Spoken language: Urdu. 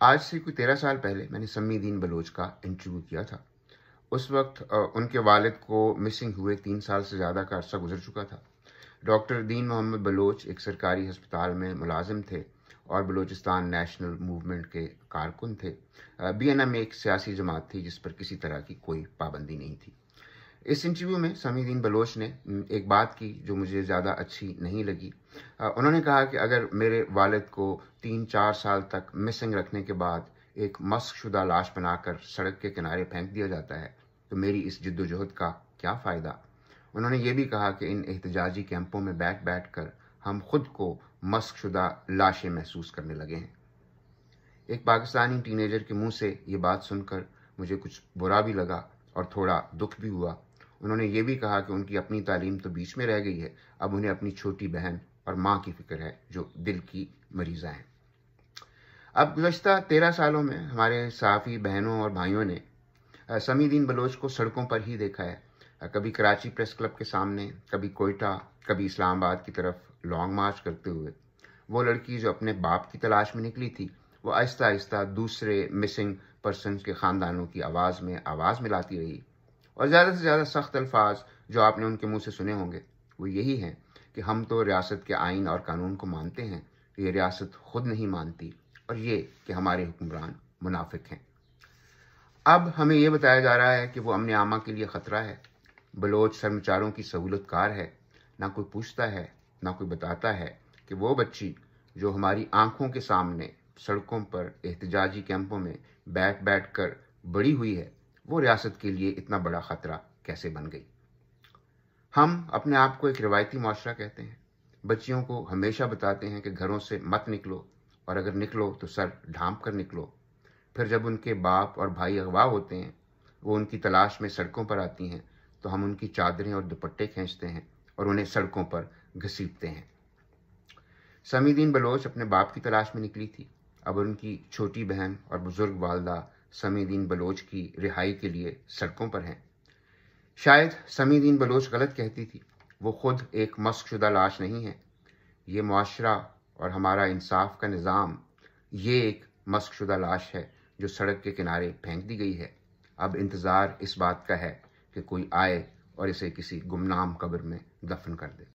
آج سے کوئی 13 سال پہلے میں نے سمیع الدین بلوچ کا انٹرویو کیا تھا۔ اس وقت ان کے والد کو مسنگ ہوئے 3 سال سے زیادہ کا عرصہ گزر چکا تھا۔ ڈاکٹر دین محمد بلوچ ایک سرکاری ہسپتال میں ملازم تھے اور بلوچستان نیشنل موومنٹ کے کارکن تھے۔ BNM ایک سیاسی جماعت تھی جس پر کسی طرح کی کوئی پابندی نہیں تھی۔ اس انٹرویو میں سمیع الدین بلوچ نے ایک بات کی جو مجھے زیادہ اچھی نہیں لگی۔ انہوں نے کہا کہ اگر میرے والد کو 3-4 سال تک مسنگ رکھنے کے بعد ایک مسخ شدہ لاش بنا کر سڑک کے کنارے پھینک دیا جاتا ہے تو میری اس جد و جہد کا کیا فائدہ؟ انہوں نے یہ بھی کہا کہ ان احتجاجی کیمپوں میں بیٹھ کر ہم خود کو مسخ شدہ لاشیں محسوس کرنے لگے ہیں۔ ایک پاکستانی ٹین ایجر کے منہ سے یہ بات سن کر مجھے کچھ برا بھی لگا اور تھوڑا دکھ بھی ہوا۔ انہوں نے یہ بھی کہا کہ ان کی اپنی تعلیم تو بیچ میں رہ گئی ہے، اب انہیں اپنی چھوٹی بہن اور ماں کی فکر ہے جو دل کی مریضہ ہیں۔ اب گزشتہ 13 سالوں میں ہمارے صحافی بہنوں اور بھائیوں نے سمیع الدین بلوچ کو سڑکوں پر ہی دیکھا ہے، کبھی کراچی پریس کلب کے سامنے، کبھی کوئٹہ، کبھی اسلام آباد کی طرف لانگ مارچ کرتے ہوئے۔ وہ لڑکی جو اپنے باپ کی تلاش میں نکلی تھی، وہ آہستہ آہستہ دوسرے مسنگ پرسنز کے خاندانوں کی آواز میں آواز ملاتی رہی، اور زیادہ سے زیادہ سخت الفاظ جو آپ نے ان کے منہ سے سنے ہوں گے وہ یہی ہیں کہ ہم تو ریاست کے آئین اور قانون کو مانتے ہیں، یہ ریاست خود نہیں مانتی، اور یہ کہ ہمارے حکمران منافق ہیں۔ اب ہمیں یہ بتایا جا رہا ہے کہ وہ امن عامہ کے لیے خطرہ ہے۔ بلوچ سرمچاروں کی سہولت کار ہے، نہ کوئی پوچھتا ہے، نہ کوئی بتاتا ہے کہ وہ بچی جو ہماری آنکھوں کے سامنے سڑکوں پر احتجاجی کیمپوں میں بیٹھ کر بڑی ہوئی ہے، وہ ریاست کے لیے اتنا بڑا خطرہ کیسے بن گئی۔ ہم اپنے آپ کو ایک روایتی معاشرہ کہتے ہیں، بچیوں کو ہمیشہ بتاتے ہیں کہ گھروں سے مت نکلو، اور اگر نکلو تو سر ڈھانپ کر نکلو۔ پھر جب ان کے باپ اور بھائی اغوا ہوتے ہیں، وہ ان کی تلاش میں سڑکوں پر آتی ہیں، تو ہم ان کی چادریں اور دوپٹے کھینچتے ہیں اور انہیں سڑکوں پر گھسیٹتے ہیں۔ سمیع الدین بلوچ اپنے باپ کی تلاش میں نکلی تھی، اب ان کی چھوٹی بہن اور بزرگ والدہ سمیع الدین بلوچ کی رہائی کے لیے سڑکوں پر ہیں۔ شاید سمیع الدین بلوچ غلط کہتی تھی، وہ خود ایک مسخ شدہ لاش نہیں ہے۔ یہ معاشرہ اور ہمارا انصاف کا نظام، یہ ایک مسخ شدہ لاش ہے جو سڑک کے کنارے پھینک دی گئی ہے۔ اب انتظار اس بات کا ہے کہ کوئی آئے اور اسے کسی گمنام قبر میں دفن کر دے۔